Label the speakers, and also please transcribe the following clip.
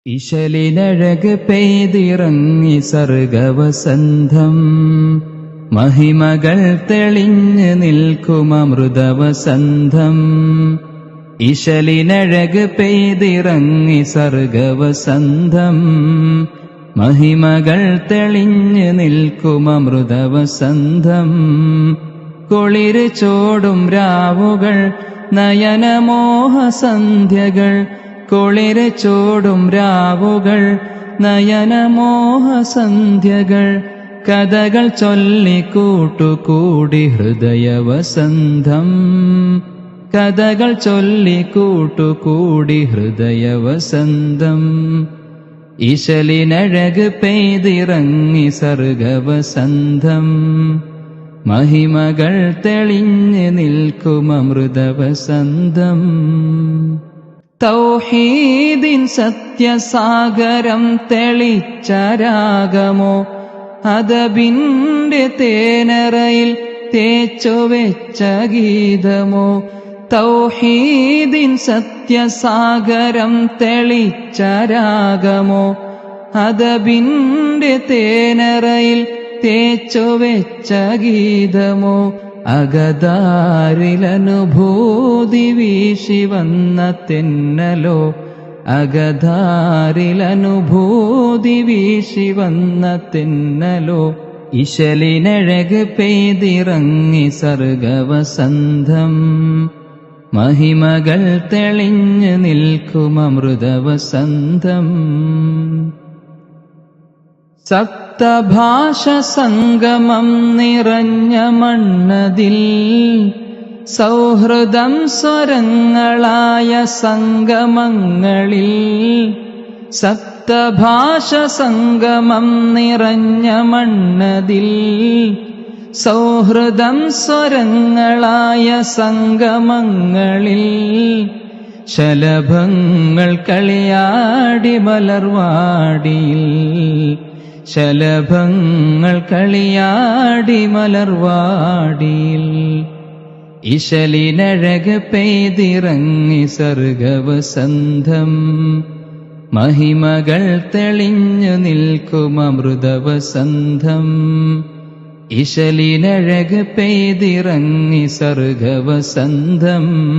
Speaker 1: ഇശലിനഴക് പെയ്തിറങ്ങി സർഗവസന്തം, മഹിമകൾ തെളിഞ്ഞ് നിൽക്കുമമൃതവസന്തം. ഇശലിനഴക് പെയ്തിറങ്ങി സർഗവസന്തം, മഹിമകൾ തെളിഞ്ഞ് നിൽക്കുമമൃതവസന്തം. കുളിര് ചോടും രാവുകൾ, നയനമോഹസന്ധ്യകൾ. കുളിര് ചോടും രാവുകൾ, നയനമോഹസന്ധ്യകൾ. കഥകൾ ചൊല്ലിക്കൂട്ടുകൂടി ഹൃദയവസന്തം, കഥകൾ ചൊല്ലിക്കൂട്ടുകൂടി ഹൃദയവസന്തം. ഇശലിനഴക് പെയ്തിറങ്ങി സർഗവസന്തം, മഹിമകൾ തെളിഞ്ഞ് നിൽക്കുമമൃതവസന്തം. തൗഹീദിൻ സത്യസാഗരം തെളിച്ച രാഗമോ, അദബിന്റെ തേനറയിൽ തേച്ചുവെച്ച ഗീതമോ. തൗഹീദിൻ സത്യസാഗരം തെളിച്ച രാഗമോ, അദബിന്റെ തേനറയിൽ തേച്ചുവെച്ച ഗീതമോ. അകതാരിലനുഭൂതി വീശി വന്ന തെന്നലോ, അകതാരിലനുഭൂതി വീശി വന്ന തെന്നലോ. ഇശലിനഴക് പെയ്തിറങ്ങി സർഗവസന്തം, മഹിമകൾ തെളിഞ്ഞ് നിൽക്കുമമൃതവസന്തം. സപ്തഭാഷ സംഗമം നിറഞ്ഞ മണ്ണതിൽ, സൗഹൃദം സ്വരങ്ങളായ സംഗമങ്ങളിൽ. സപ്തഭാഷ സംഗമം നിറഞ്ഞ മണ്ണതിൽ, സൗഹൃദം സ്വരങ്ങളായ സംഗമങ്ങളിൽ. ശലഭങ്ങൾ കളിയാടി മലർവാടിയിൽ, ശലഭങ്ങൾ കളിയാടി മലർവാടിയിൽ. ഇശലിനഴക് പെയ്തിറങ്ങി സർഗവസന്തം, മഹിമകൾ തെളിഞ്ഞു നിൽക്കുമമൃതവസന്തം. ഇശലിനഴക് പെയ്തിറങ്ങി സർഗവസന്തം.